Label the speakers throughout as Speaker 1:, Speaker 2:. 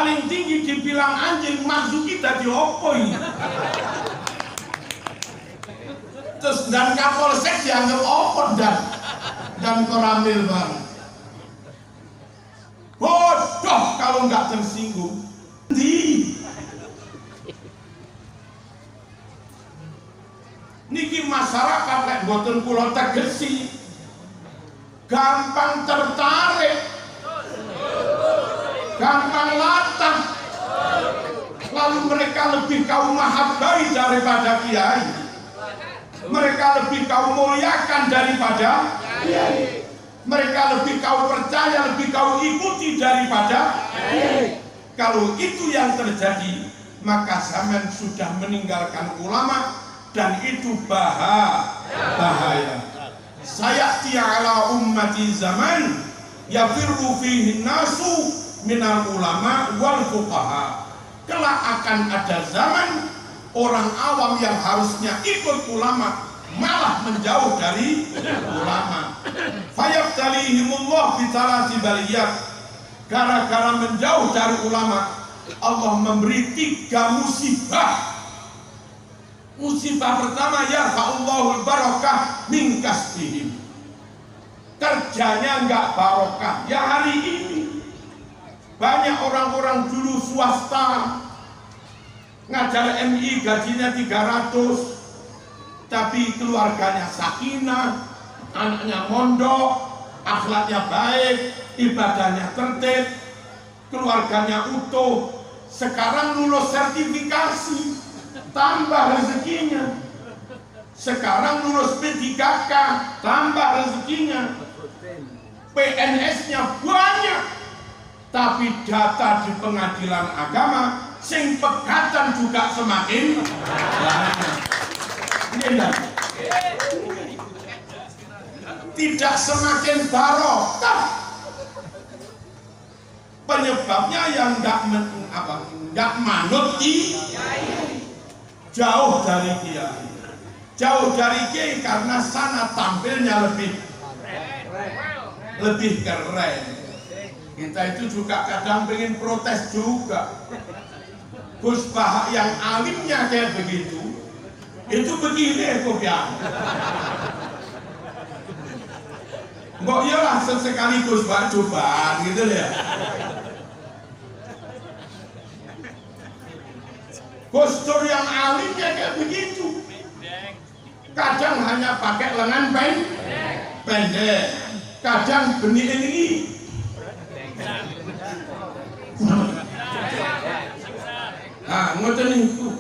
Speaker 1: paling tinggi dibilang anjing, Marzuki dadi opo ini? Terus dan Kapolsek dianggap opo dan Koramil banget. Bodoh kalau nggak tersinggung. Niki masyarakat lek boten kula tegesi gampang tertarik, gampang latah, lalu mereka lebih kau mahabbai daripada kiai, mereka lebih kau muliakan daripada kiai, mereka lebih kau percaya, lebih kau ikuti daripada kiai. Kalau itu yang terjadi, maka zaman sudah meninggalkan ulama, dan itu bahaya. Sayati ala ummati zaman yafirru fihi nasu minal ulama wal fuqaha. Kelak akan ada zaman orang awam yang harusnya ikut ulama malah menjauh dari ulama. Fayabtalihimullah bitalati baliyat. Gara-gara menjauh dari ulama, Allah memberi 3 musibah. Musibah pertama, yarfa'ullahul barakah min kasbihim. Kerjanya enggak barokah. Ya hari ini banyak orang-orang dulu swasta ngajar MI gajinya 300, tapi keluarganya sakinah, anaknya mondok, akhlaknya baik, ibadahnya tertib, keluarganya utuh. Sekarang lulus sertifikasi, tambah rezekinya. Sekarang lulus P3K, tambah rezekinya. PNS-nya banyak, tapi data di pengadilan agama sing pegatan juga semakin banyak. Tidak semakin barokah. Penyebabnya yang nggak manut jauh dari kiai. Jauh dari kiai karena sana tampilnya lebih keren. Kita itu juga kadang pengen protes juga. Gus Bah yang alimnya kayak begitu, itu begini kok ya. Mbok iyalah sesekali Gus Bah coba gitu ya. Gus Dur yang alimnya kayak begitu. Kadang hanya pakai lengan pendek, kadang benih ini. Nah, ngoten niku.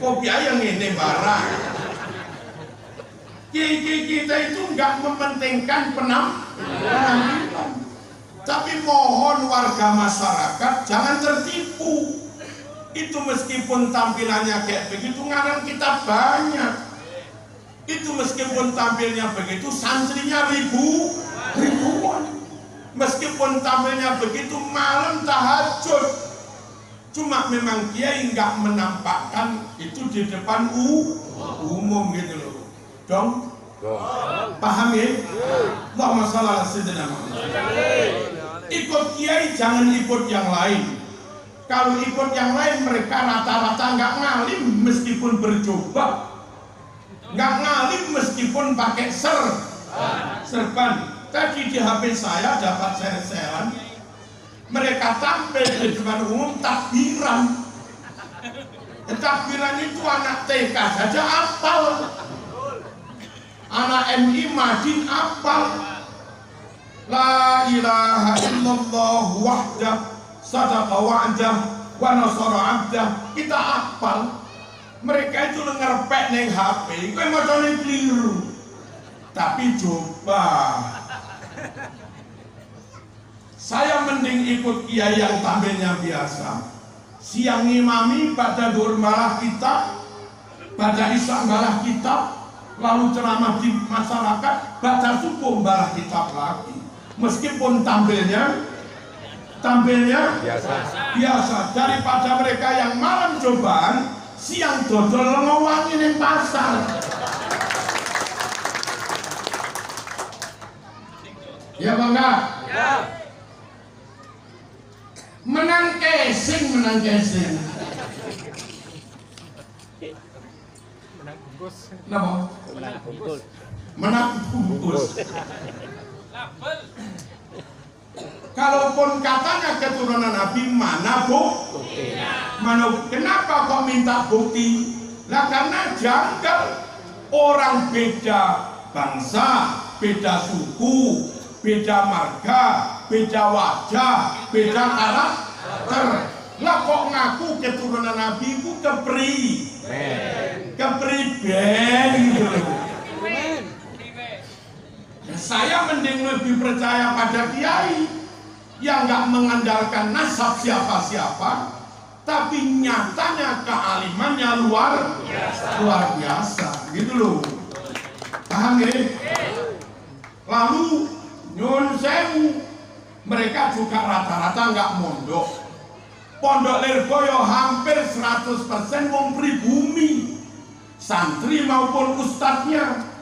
Speaker 1: Kopi yang ini barang. Kita itu nggak mementingkan penampilan. Tapi mohon warga masyarakat jangan tertipu. Itu meskipun tampilannya kayak begitu, ngarang kita banyak. Itu meskipun tampilnya begitu, santrinya ribuan. Meskipun tampilnya begitu, malam tahajud. Cuma memang kiai nggak menampakkan itu di depan umum gitu loh. Dong? Paham ya? Allahumma shalli ala sayyidina Muhammad. Ikut kiai jangan ikut yang lain. Kalau ikut yang lain mereka rata-rata nggak ngalim meskipun berjubah, nggak ngalim meskipun pakai serban. Tadi di HP saya dapat share-sharean, mereka tampil di depan umum takbiran. Takbiran itu anak TK saja apal. Anak MI Madin apal. La ilaha illallah wahdah sadaqa wa'dah wa nasara 'abdah. Kita apal. Mereka itu ngerepek neng HP, kowe macane keliru. Tapi coba saya mending ikut kiai yang tampilnya biasa. Siang ngimami, pada duhur malah kitab, pada isya malah kitab, lalu ceramah di masyarakat, pada subuh malah kitab lagi. Meskipun tampilnya biasa daripada mereka yang malam cobaan, siang dodol ngewangi ning pasar. Ya bangga. Ya. Menang casing.
Speaker 2: Menang bungkus.
Speaker 1: Napa?
Speaker 2: Menang bungkus.
Speaker 1: Menang bungkus. Kalaupun katanya keturunan Nabi, mana buktinya? Kenapa kok minta bukti? Lah karena janggal. Orang beda bangsa, beda suku, beda marga, beda wajah, beda karakter. Lah kok ngaku keturunan Nabi ku kepri ben gitu. Saya mending lebih percaya pada kiai yang nggak mengandalkan nasab siapa-siapa, tapi nyatanya kealimannya luar biasa, gitu loh. Paham ya? Lalu nyun sewu, mereka juga rata-rata nggak mondok. Pondok Lirboyo hampir 100% wong pribumi, santri maupun ustadznya.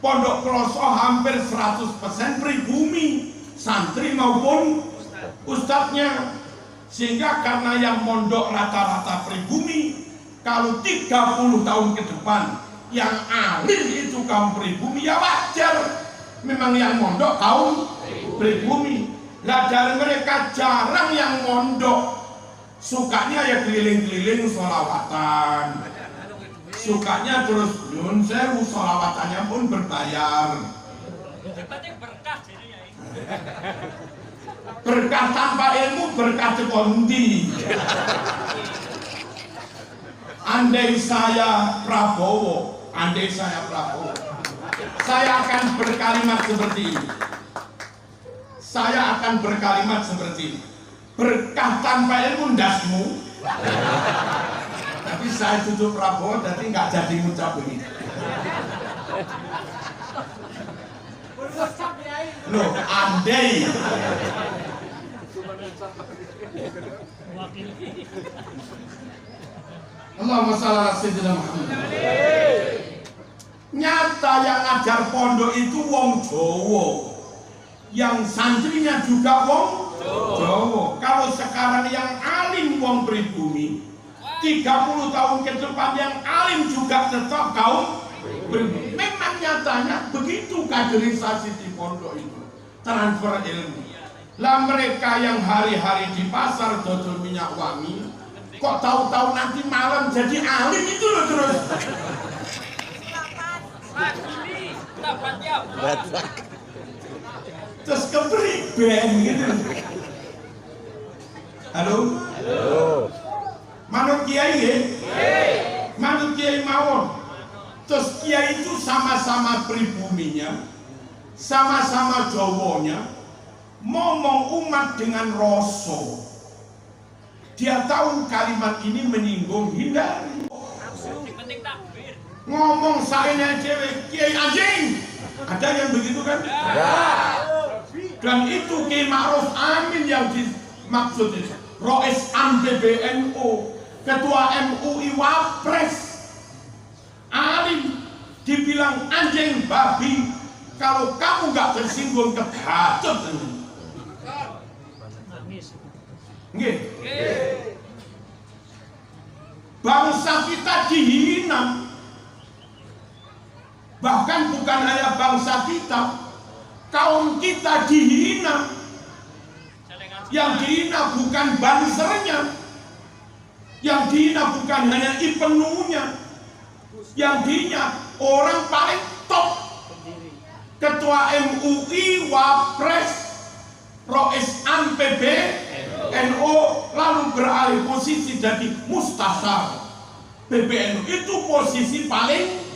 Speaker 1: Pondok Kloso hampir 100% pribumi, santri maupun ustadznya. Sehingga karena yang mondok rata-rata pribumi, kalau 30 tahun ke depan yang alim itu kaum pribumi, ya wajar. Memang yang mondok kaum pribumi. Lah dari mereka jarang yang mondok. Sukanya ya keliling-keliling sholawatan. Sukanya terus nyun sewu, sholawatannya pun berbayar. Berkah tanpa ilmu, berkah cekondi. Andai saya Prabowo, saya akan berkalimat seperti ini. Berkah tanpa ilmu ndasmu. Tapi saya duduk Prabowo, jadi nggak jadi ngucap ini. Loh, andai. Allahumma shalli ala sayyidina Muhammad. Nyata yang ngajar pondok itu wong Jawa, yang santrinya juga wong Jawa. Kalau sekarang yang alim wong pribumi, 30 tahun ke depan yang alim juga tetap kaum pribumi. Memang nyatanya begitu kaderisasi di pondok itu, transfer ilmu. Lah mereka yang hari-hari di pasar dodol minyak wangi, kok tahu-tahu nanti malam jadi alim itu loh terus. Terus keberi ben gitu. Halo? Manut kiai ya? Manut kiai mawon. Terus kiai itu sama-sama pribuminya, sama-sama Jawanya, ngomong umat dengan rasa. Dia tahu kalimat ini menyinggung, hindari. Ngomong sainnya cewek, kiai anjing. Ada yang begitu kan? Dan itu Kiai Ma'ruf Amin yang dimaksud itu. Rois Am PBNU, Ketua MUI Wapres, alim, dibilang anjing babi. Kalau kamu nggak tersinggung kebacut. Nggih. Bangsa kita dihina. Bahkan bukan hanya bangsa kita, kaum kita dihina. Yang dihina bukan bansernya, yang dihina bukan hanya ipenunya, yang dihina orang paling top, Ketua MUI, Wapres, Rois Am PBNU, lalu beralih posisi jadi Mustasyar PBNU. Itu posisi paling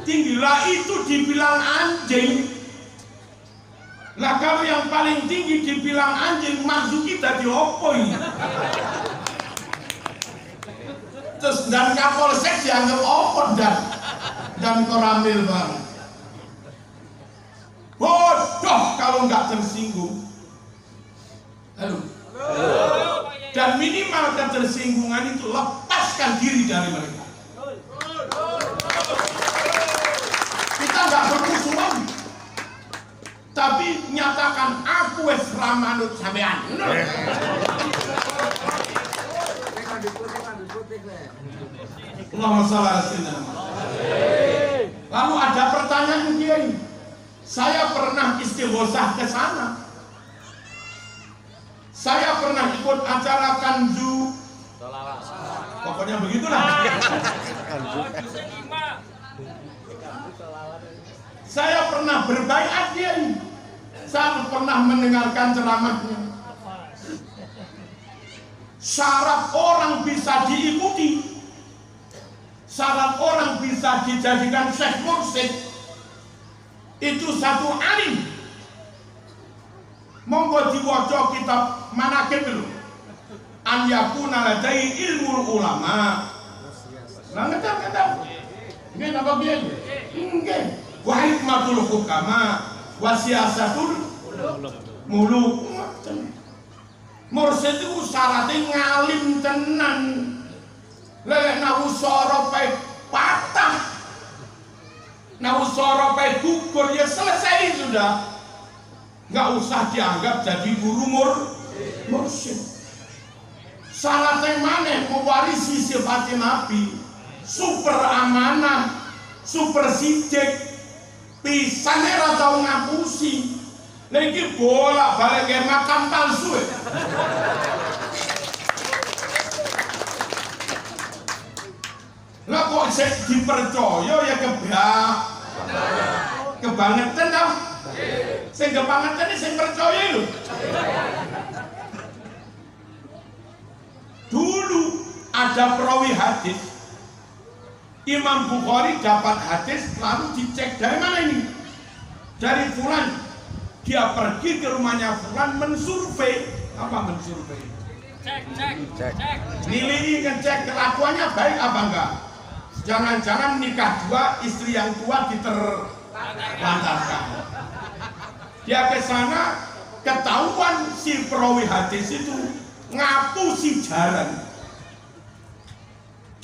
Speaker 1: tinggi. Lah itu dibilang anjing. Lah kalau yang paling tinggi dibilang anjing, maksud kita diopoi. Terus dan Kapolsek dianggap opot dan koramil banget. Bodoh kalau nggak tersinggung. Halo. Dan minimal ketersinggungan itu lepaskan diri dari mereka. Kita nggak bermusuhan, tapi nyatakan aku wes ramanut sampean. Allahumma shalli ala sayyidina Muhammad. Lalu ada pertanyaan Kiai. Saya pernah istighosah ke sana. Saya pernah ikut acara kanzu. Pokoknya begitulah. Saya pernah berbaiat Kiai. Saya pernah mendengarkan ceramahnya. Syarat orang bisa diikuti, syarat orang bisa dijadikan syekh mursyid, itu satu alim. Monggo diwaca kitab manaqib dulu. An yakuna ladai ilmu ulama. Lah ngetar. Nggih napa piye? Nggih. Wa hikmatul hukama wa siyasatul muluk. Mursyid itu syaratnya ngalim tenan. Lelek nahu soropai patah, nahu soropai gugur, ya selesai sudah. Nggak usah dianggap jadi guru mursyid. Syaratnya mana? Mewarisi sifat Nabi, super amanah, super sidik, pisannya ratau ngapusi. Lagi bolak balik kayak makam palsu. Lah kok dipercaya ya kebangetan tau. Sing kebangetan sing percaya lho. Dulu ada perawi hadis. Imam Bukhari dapat hadis lalu dicek dari mana ini? Dari fulan. Dia pergi ke rumahnya fulan mensurvei. Apa mensurvei? Cek. Nilai ngecek kelakuannya baik apa enggak. Jangan-jangan nikah dua, istri yang tua diterlantarkan. Dia ke sana, ketahuan si perawi hadis itu ngapusi jalan.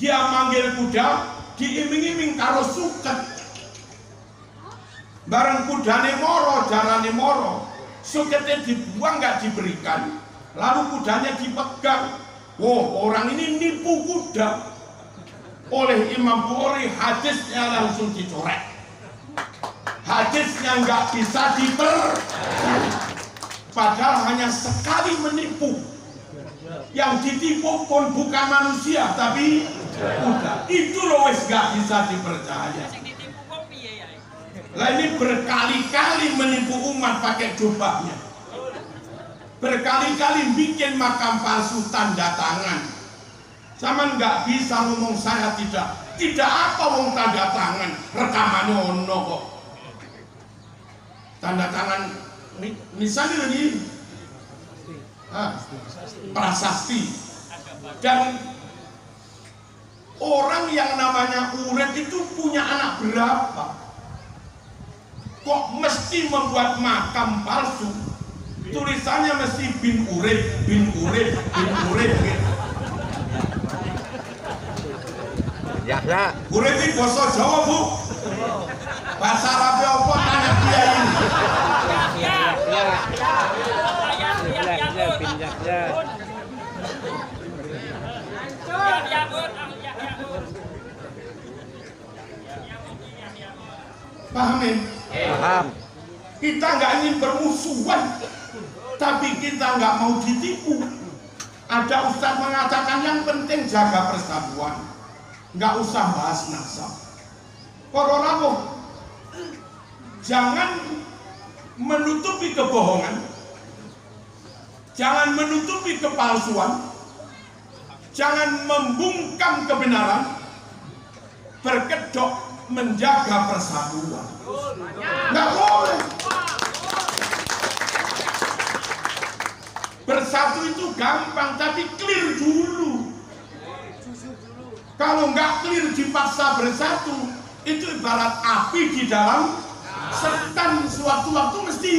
Speaker 1: Dia manggil kuda, diiming-iming kalau suket. Bareng kudane moro, jalane moro, suketnya dibuang nggak diberikan, lalu kudanya dipegang. Wow, orang ini nipu kuda. Oleh Imam Bukhari hadisnya langsung dicoret. Hadisnya nggak bisa dipercaya. Padahal hanya sekali menipu. Yang ditipu pun bukan manusia, tapi kuda. Itu loh wes nggak bisa dipercaya. Lah ini berkali-kali menipu umat pakai jubahnya. Berkali-kali bikin makam palsu tanda tangan. Sama nggak bisa ngomong saya tidak apa wong tanda tangan, rekamannya ono kok. Tanda tangan misalnya lagi prasasti. Dan orang yang namanya Urip itu punya anak berapa? Kok mesti membuat makam palsu? Tulisannya mesti bin Urip gitu.
Speaker 2: Ya.
Speaker 1: Urip itu bahasa Jawa, Bu. Bahasa Arab apa tanya dia ini? Paham ya?
Speaker 2: Paham.
Speaker 1: Kita nggak ingin bermusuhan, tapi kita nggak mau ditipu. Ada ustadz mengatakan yang penting jaga persatuan, nggak usah bahas nasab. Para rawuh, jangan menutupi kebohongan, jangan menutupi kepalsuan, jangan membungkam kebenaran, berkedok menjaga persatuan. Nggak boleh. Bersatu itu gampang, tapi clear dulu. Kalau nggak clear dipaksa bersatu, itu ibarat api di dalam setan. Suatu waktu mesti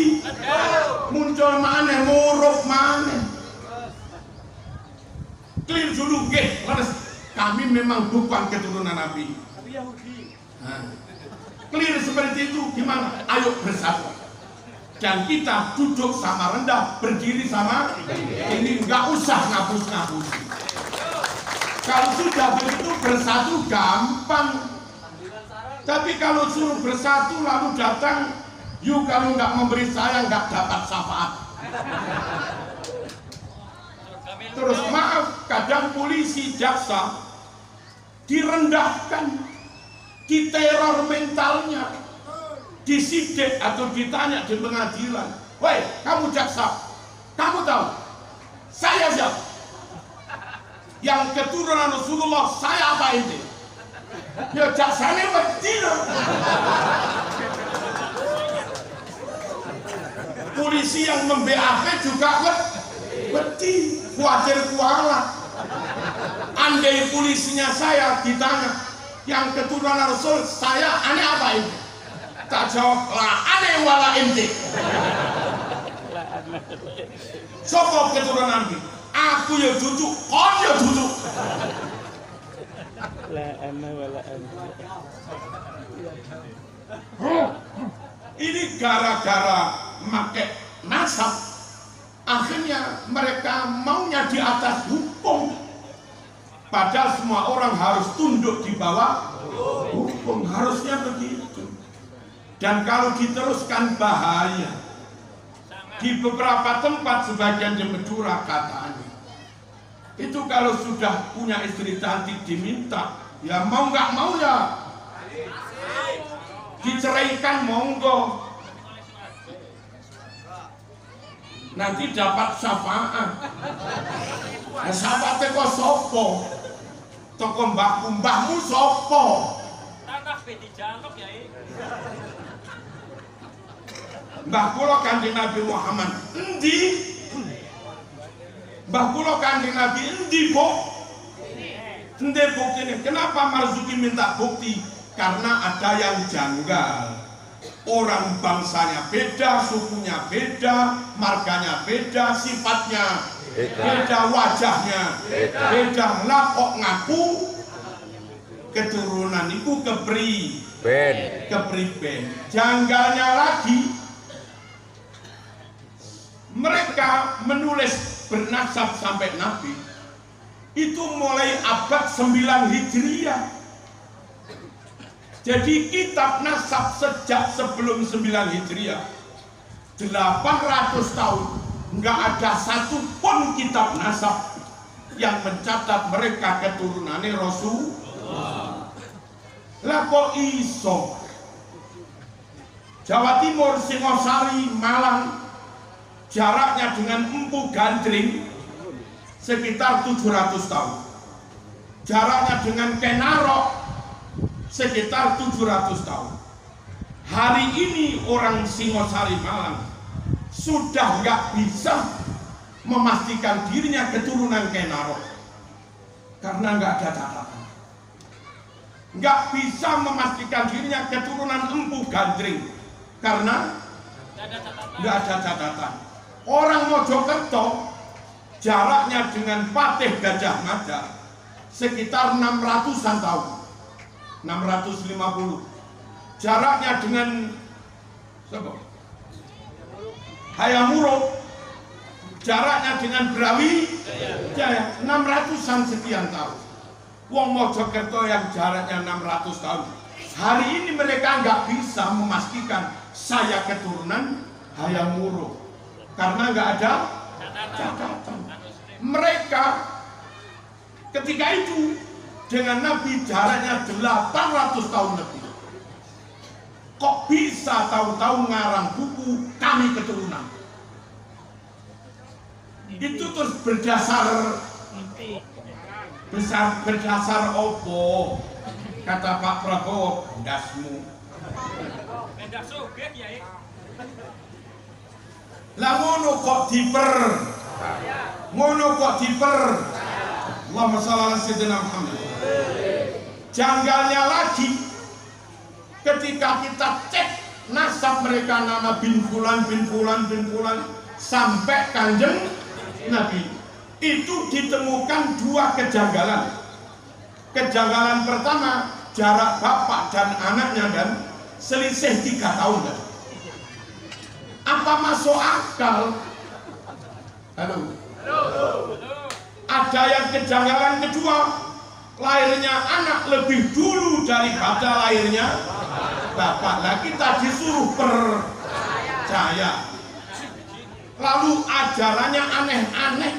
Speaker 1: muncul maneh, murup maneh. Clear dulu, kami memang bukan keturunan Nabi. Clear seperti itu gimana? Ayo bersatu. Dan kita duduk sama rendah, berdiri sama ini, nggak usah ngapus-ngapusi. Kalau sudah begitu bersatu gampang. Tapi kalau suruh bersatu lalu datang, you kalau nggak memberi saya nggak dapat syafaat. Terus maaf, kadang polisi jaksa direndahkan, diteror mentalnya, disidik atau ditanya di pengadilan. Woi, kamu jaksa, kamu tahu saya siapa? Yang keturunan Rasulullah, saya apa ini? Ya jaksanya wedi loh. Polisi yang mem-BAP juga wedi, khawatir kualat. Andai polisinya saya ditanya, yang keturunan Rasul, saya aneh apa ini? Tak jawab, lah aneh wala inti. Sopo keturunan ini? Aku ya duduk, kon ya duduk. Ini gara-gara make nasab, akhirnya mereka maunya di atas hukum. Padahal semua orang harus tunduk di bawah hukum, harusnya begitu. Dan kalau diteruskan bahaya. Di beberapa tempat sebagian di Madura katanya, itu kalau sudah punya istri cantik diminta, ya mau nggak mau ya diceraikan, monggo. Nanti dapat syafaat. Nah, syafaatnya kok sopo? Toko mbahmu sopo? Tanah bedi jangkep ya. Mbah kula Kanjeng Nabi Muhammad endi? Mbah kula Kanjeng Nabi endi, Bu? Endi buktine? Kenapa Marzuki minta bukti? Karena ada yang janggal. Orang bangsanya beda, sukunya beda, marganya beda, sifatnya beda, wajahnya beda. Lah kok ngaku keturunan itu kepriben. Janggalnya lagi, mereka menulis bernasab sampai Nabi itu mulai abad 9 Hijriah. Jadi kitab nasab sejak sebelum 9 Hijriah 800 tahun nggak ada satupun kitab nasab yang mencatat mereka keturunannya Rasulullah. Lah kok iso? Jawa Timur, Singosari, Malang, jaraknya dengan Empu Gandring sekitar 700 tahun. Jaraknya dengan Kenarok sekitar 700 tahun. Hari ini orang Singosari Malang sudah nggak bisa memastikan dirinya keturunan Kenarok karena nggak ada catatan. Nggak bisa memastikan dirinya keturunan Empu Gandring karena nggak ada catatan. Orang Mojokerto jaraknya dengan Patih Gajah Mada sekitar 600-an tahun, 650. Jaraknya dengan Hayamuro, jaraknya dengan Brawijaya 600-an sekian tahun. Wong Mojokerto yang jaraknya 600 tahun. Hari ini mereka nggak bisa memastikan saya keturunan Hayamuro karena nggak ada catatan. Mereka ketika itu dengan Nabi jaraknya 800 tahun lebih. Kok bisa tahu-tahu ngarang buku kami keturunan? Itu terus berdasar opo? Kata Pak Prabowo, dasmu. Lah ngono kok diper. Allahumma shalli ala sayyidina Muhammad. Janggalnya lagi ketika kita cek nasab mereka, nama bin fulan sampai Kanjeng Nabi, itu ditemukan dua kejanggalan. Kejanggalan pertama, jarak bapak dan anaknya dan selisih 3 tahun. Apa masuk akal? Halo. Ada yang kejanggalan kedua, lahirnya anak lebih dulu daripada lahirnya bapak. Nah kita disuruh percaya. Lalu ajarannya aneh-aneh.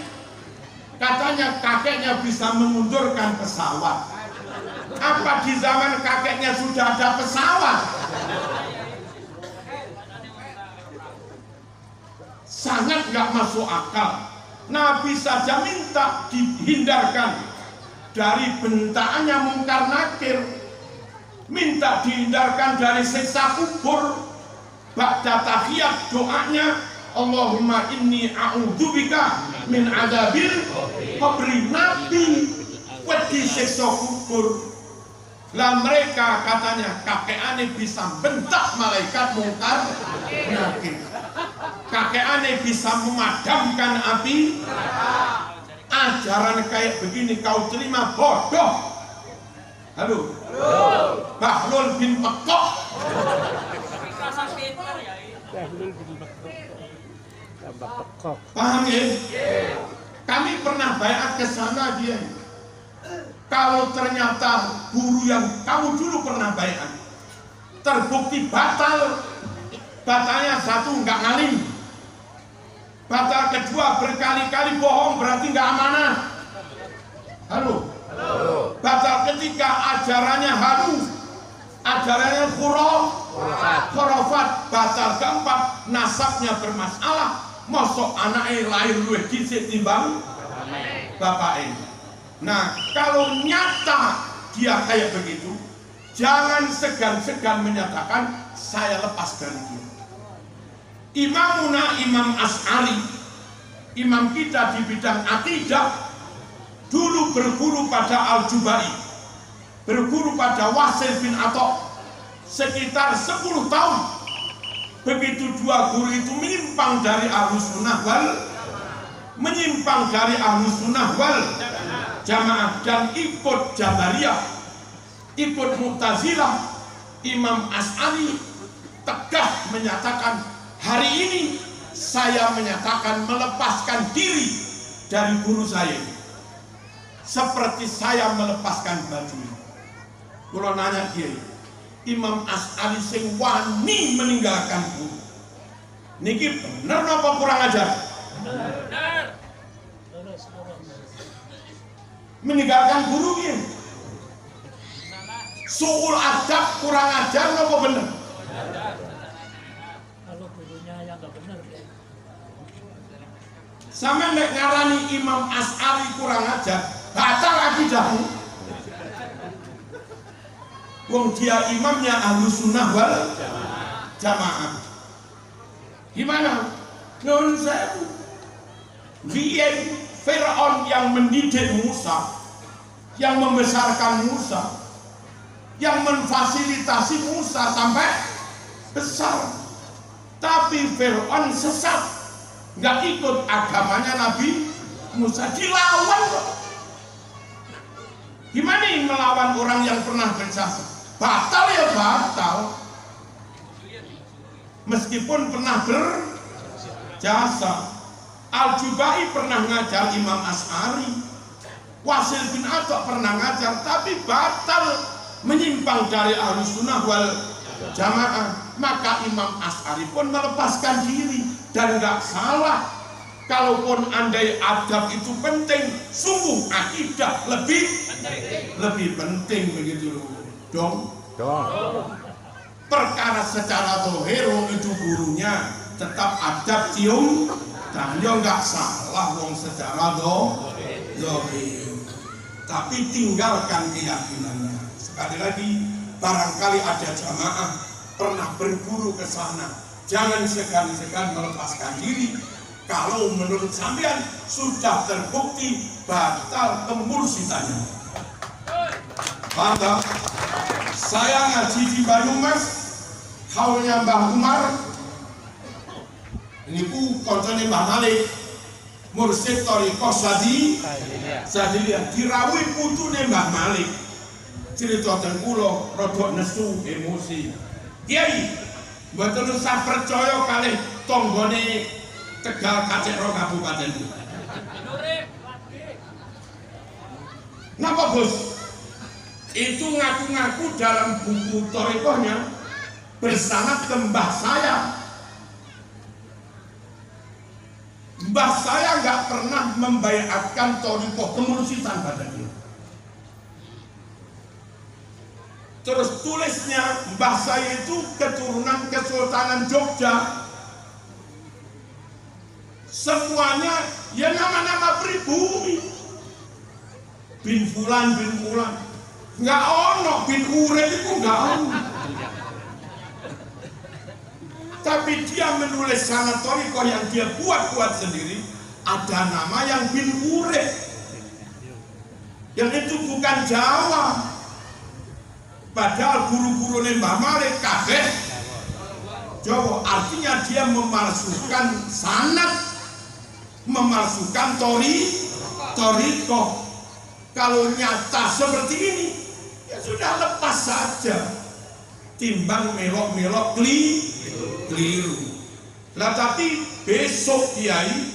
Speaker 1: Katanya kakeknya bisa mengundurkan pesawat. Apa di zaman kakeknya sudah ada pesawat? Sangat nggak masuk akal. Nabi saja minta dihindarkan dari bentaannya mungkar nakir, minta dihindarkan dari siksa kubur. Ba'da tahiyat doanya, Allahumma inni a'udzubika min adabil qabri. Nabi wedi siksa kubur. Lah mereka katanya kakekane bisa bentak malaikat mungkar nakir, kakekane bisa memadamkan api. Ajaran kayak begini kau terima bodoh. Halo, Bahlul bin Pekok. Paham ya? Kami pernah baiat ke sana dia. Kalau ternyata guru yang kamu dulu pernah baiat terbukti batal, batalnya satu nggak ngalim, batal kedua berkali-kali bohong berarti nggak amanah. Halo. Batal ketiga ajarannya halu, ajarannya khurafat. Batal keempat nasabnya bermasalah. Mosok anaknya lahir luwih dhisik timbang bapaknya. Nah kalau nyata dia kayak begitu, jangan segan-segan menyatakan saya lepas dari dia. Imamuna Imam Asy'ari, imam kita di bidang akidah, dulu berguru pada Al-Jubai, berguru pada Wasil bin Atok sekitar 10 tahun. Begitu dua guru itu menyimpang dari Ahlus Sunnah wal Jamaah dan ikut Jabariyah, ikut Mu'tazilah, Imam Asy'ari tegak menyatakan, hari ini saya menyatakan melepaskan diri dari guru saya seperti saya melepaskan baju. Kalau nanya dia, Imam Asy'ari sing wani meninggalkan guru niki bener apa kurang ajar? Bener. Meninggalkan guru dia suul adab kurang ajar apa bener? Kalau gurunya yang gak bener ya. Sama nek ngarani Imam Asy'ari kurang ajar, batal akidahmu. Wong dia imamnya Ahlus Sunnah wal Jamaah. Gimana? Nun sewu. Biyen Fir'aun yang mendidik Musa, yang membesarkan Musa, yang memfasilitasi Musa sampai besar. Tapi Fir'aun sesat, nggak ikut agamanya Nabi Musa, dilawan kok. Gimana melawan orang yang pernah berjasa? Batal ya batal. Meskipun pernah berjasa. Al-Jubai pernah ngajar Imam Asy'ari, Wasil bin Atok pernah ngajar, tapi batal, menyimpang dari Ahlus Sunnah wal Jamaah. Maka Imam Asy'ari pun melepaskan diri dan nggak salah. Kalaupun andai adab itu penting, sungguh akidah lebih penting begitu dong. Perkara secara zahir itu gurunya tetap adab cium dan yo nggak salah wong secara zahir. Tapi tinggalkan keyakinannya. Sekali lagi, barangkali ada jamaah pernah berguru ke sana, jangan segan-segan melepaskan diri. Kalau menurut sampean sudah terbukti batal kemursidannya. Maka saya ngaji di Banyumas, haulnya Mbah Umar, ini ku koncone Mbah Malik, mursid Thariqah Sadiliyah, dirawuhi putune Mbah Malik. Cerita ten kula rada nesu emosi. Kiai, mboten usah percaya kalih tanggane Tegal Kacekro Kabupaten. Napa Bos? itu ngaku-ngaku dalam buku Thorikohnya bersanad ke mbah saya. Mbah saya nggak pernah membaiatkan Thorikoh kemursidan pada dia. Terus tulisnya mbah saya itu keturunan Kesultanan Jogja. Semuanya ya nama-nama pribumi. Bin Fulan, nggak ono bin Urip itu nggak ono. Tapi dia menulis sanad Thorikoh yang dia buat sendiri, ada nama yang bin Urip, yang itu bukan Jawa. Padahal guru-guru Mbah Malik kabeh Jawa. Artinya dia memalsukan sanad, memalsukan Thorikoh. Kalau nyata seperti ini, ya sudah lepas saja. Timbang melok-melok keliru. Nah, tapi besok Kiai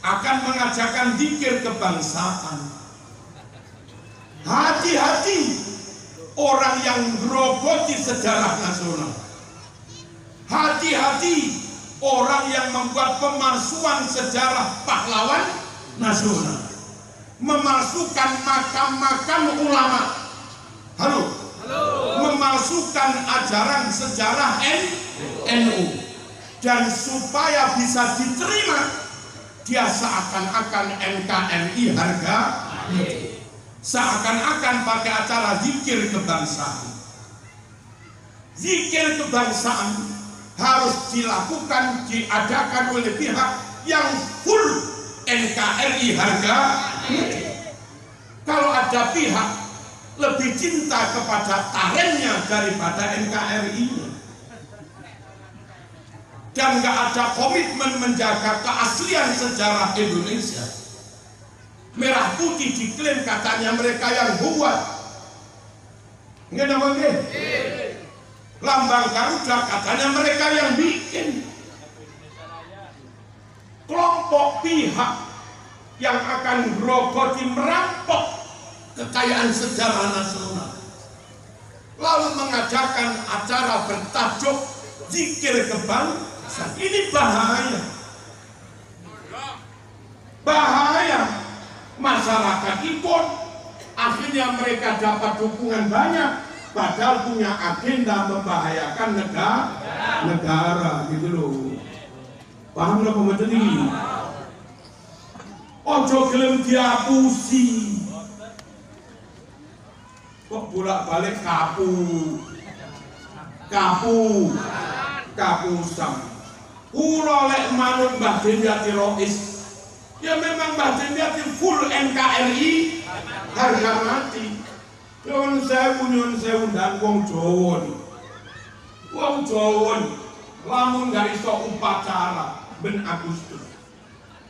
Speaker 1: akan mengajarkan zikir kebangsaan. Hati-hati orang yang merogoti sejarah nasional. Hati-hati orang yang membuat pemalsuan sejarah pahlawan nasional, memalsukan makam-makam ulama. Halo. Memalsukan ajaran sejarah NU. Dan supaya bisa diterima, dia seakan-akan NKRI harga mati. Seakan-akan pakai acara zikir kebangsaan. Zikir kebangsaan harus dilakukan, diadakan oleh pihak yang full NKRI harga mati. Kalau ada pihak lebih cinta kepada tarennya daripada NKRI-nya, dan nggak ada komitmen menjaga keaslian sejarah Indonesia. Merah putih diklaim katanya mereka yang buat, nggak ada mungkin. Lambang Garuda katanya mereka yang bikin. Kelompok pihak yang akan merogoti, merampok kekayaan sejarah nasional, lalu mengadakan acara bertajuk zikir kebangsaan. Ini bahaya. Bahaya. Masyarakat ikut, akhirnya mereka dapat dukungan banyak, padahal punya agenda membahayakan negara gitu loh. Paham nggak pemerintah ini? Ojo gelem diapusi. Kok bolak-balik kapusam. Kula lek manut Mbah Demyati Rois, ya memang Mbah Demyati full NKRI harga mati. Nyuwun sewu dan wong Jawa nih. Wong Jawa nih, lamun gak iso upacara ben Agustus,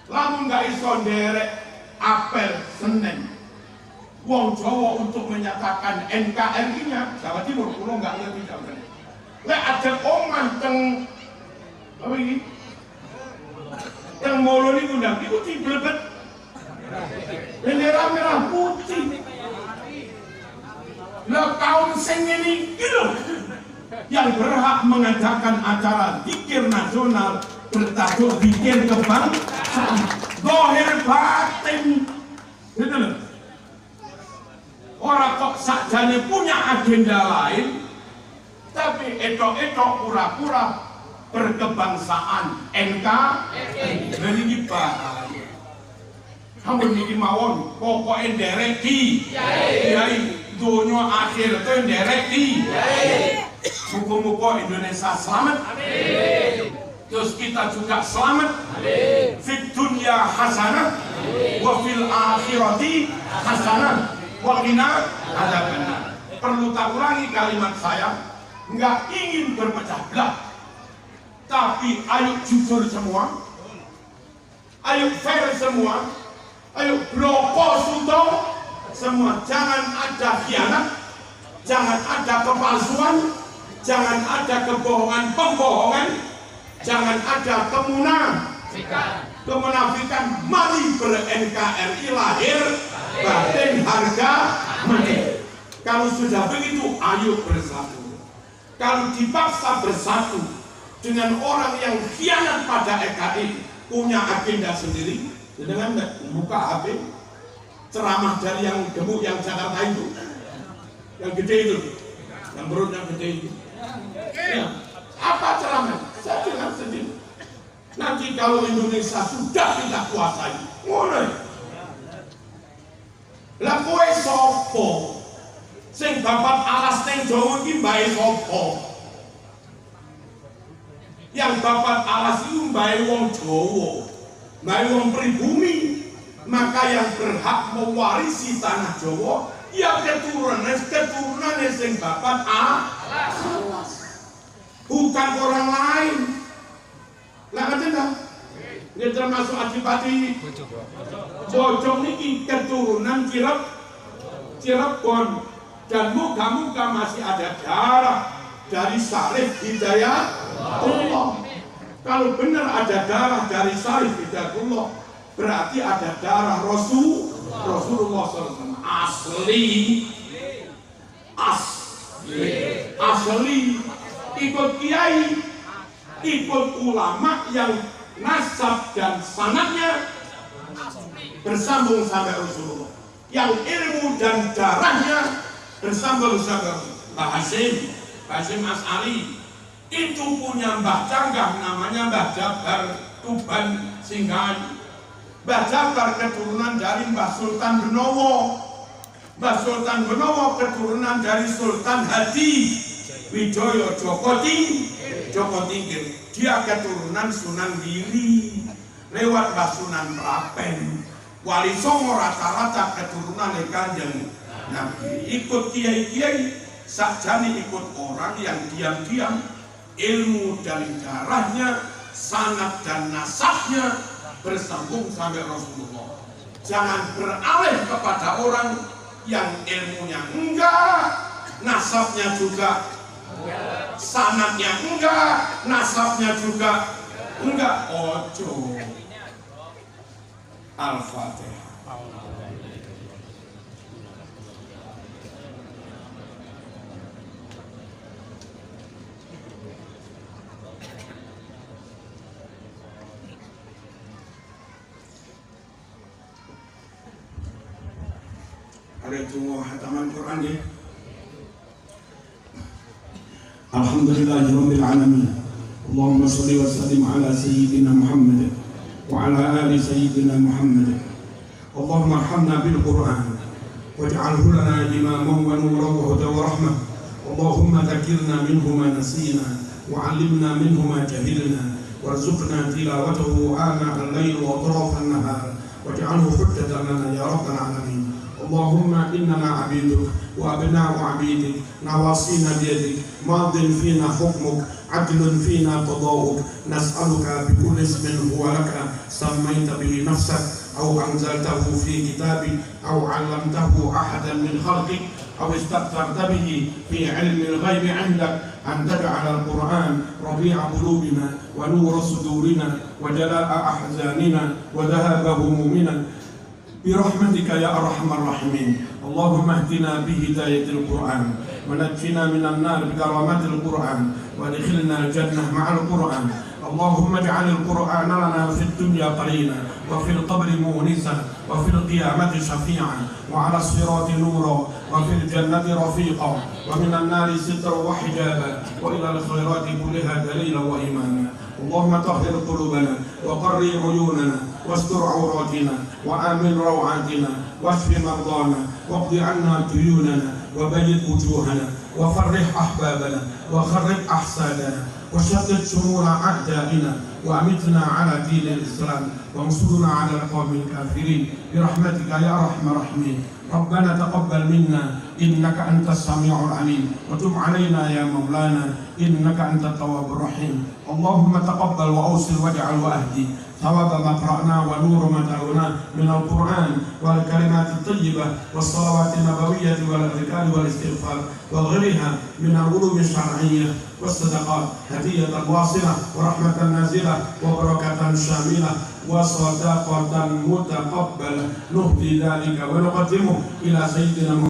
Speaker 1: lamun gak iso nderek apel Senin, wong Jawa untuk menyatakan NKRI-nya, Jawa Timur, kulo nggak ngerti Jawa. Lek ada omah teng apa ini? Teng Molo ini undang, itu diblebet bendera merah putih. Lah kaum sing ini gitu yang berhak mengadakan acara zikir nasional bertajuk zikir kebangsaan, zahir batin, gitu loh. Orang kok sakjane punya agenda lain, tapi etok-etok pura-pura berkebangsaan NKRI. Jadi ini bahaya. Kamu ini mawon pokoknya nderek di Kiai dunia akhir itu nderek di. Muka-muka Indonesia selamat. Terus kita juga selamat. Fit dunya hasanah wa fil akhirati hasanah wa qina adzabannar. Perlu tak ulangi kalimat saya, nggak ingin berpecah belah, tapi ayo jujur semua, ayo fair semua, ayo bloko suto semua. Jangan ada khianat, jangan ada kepalsuan, jangan ada kebohongan-pembohongan, jangan ada kemunafikan. Mari ber-NKRI lahir batin harga mati. Kalau sudah begitu, ayo bersatu. Kalau dipaksa bersatu dengan orang yang khianat pada EKI, punya agenda sendiri, dengan buka HP, ceramah dari yang gemuk yang Jakarta itu, yang gede itu, yang perutnya gede itu. Ya, apa ceramah? Saya dengar sendiri. Nanti kalau Indonesia sudah kita kuasai, mulai. Lah kowe sopo? Sing babat alas neng Jawa iki mbae sapa? Yang babat alas itu mbae wong Jawa, mbae wong pribumi. Maka yang berhak mewarisi tanah Jawa ya keturunan sing babat alas. Bukan orang lain. Lah ngerti ta? Ini termasuk Adipati Bojong niki keturunan Cirebon. Dan muka-muka masih ada darah dari Syarif Hidayatullah. Kalau benar ada darah dari Syarif Hidayatullah, berarti ada darah Rasulullah SAW. Asli. Ikut kiai, ikut ulama yang nasab dan sanadnya bersambung sampai Rasulullah, yang ilmu dan darahnya bersambung sampai Mbah Hasyim As'ari. Itu punya Mbah Canggah, namanya Mbah Jabar Tuban Singgahan. Mbah Jabar keturunan dari Mbah Sultan Benowo. Mbah Sultan Benowo keturunan dari Sultan Hadi Wijoyo Joko Tingkir. Dia keturunan Sunan Giri lewat Mbah Sunan Prapen. Wali Songo rata-rata keturunan Kanjeng Nabi. Ikut kiai-kiai sakjane ikut orang yang diam-diam ilmu dari darahnya, sanad dan nasabnya bersambung sampai Rasulullah. Jangan beralih kepada orang yang ilmunya enggak, nasabnya juga sanadnya enggak, nasabnya juga enggak. Ojo. Al-Fatihah. Ada tunggu hataman Quran ya. Alhamdulillahirabbil alamin. Allahumma shalli wa sallim ala sayyidina Muhammad wa ala ali sayyidina Muhammad. Allahumma arhamna bil Quran waj'alhu lana imaman wa nuran wa hudan wa rahmah. Allahumma dhakkirna minhu ma nasina wa 'allimna minhu ma jahilna warzuqna tilawatahu ana al-layl wa atraf an-nahar waj'alhu hujjatan lana ya rabbal alamin. اللهم إننا عبيدك وأبناء عبيدك نواصينا بيدك ماض فينا حكمك عدل فينا قضاؤك نسألك بكل اسم هو لك سميت به نفسك أو أنزلته في كتابك أو علمته أحدا من خلقك أو استأثرت به في علم الغيب عندك أن تجعل القرآن ربيع قلوبنا ونور صدورنا وجلاء أحزاننا وذهاب همومنا برحمتك يا أرحم الراحمين. اللهم اهدنا بهداية القرآن ونجنا من النار بكرامات القرآن وادخلنا الجنة مع القرآن. اللهم اجعل القرآن لنا في الدنيا قرينا وفي القبر مونسا وفي القيامة شفيعا وعلى الصراط نورا وفي الجنة رفيقا ومن النار سترا وحجابا وإلى الخيرات كلها دليلا وإيمانا. اللهم طهر قلوبنا وقر عيوننا واستر عوراتنا وآمن روعاتنا واشف مرضانا واقض عنا ديوننا وبيض وجوهنا وفرح أحبابنا وخرج أحسادنا وشتت شمول أعدائنا وأمتنا على دين الإسلام وانصرنا على القوم الكافرين برحمتك يا أرحم الراحمين. ربنا تقبل منا إنك أنت السميع العليم وتب علينا يا مولانا إنك أنت التواب الرحيم. اللهم تقبل وأوصل واجعل وأهدي ثواب ما قرأنا ونور ما تلونا من القرآن والكلمات الطيبة والصلوات النبوية والأذكار والاستغفار وغيرها من العلوم الشرعية والصدقات هدية واصلة ورحمة نازلة وبركة شاملة وصدقة متقبلة. نهدي ذلك ونقدمه إلى سيدنا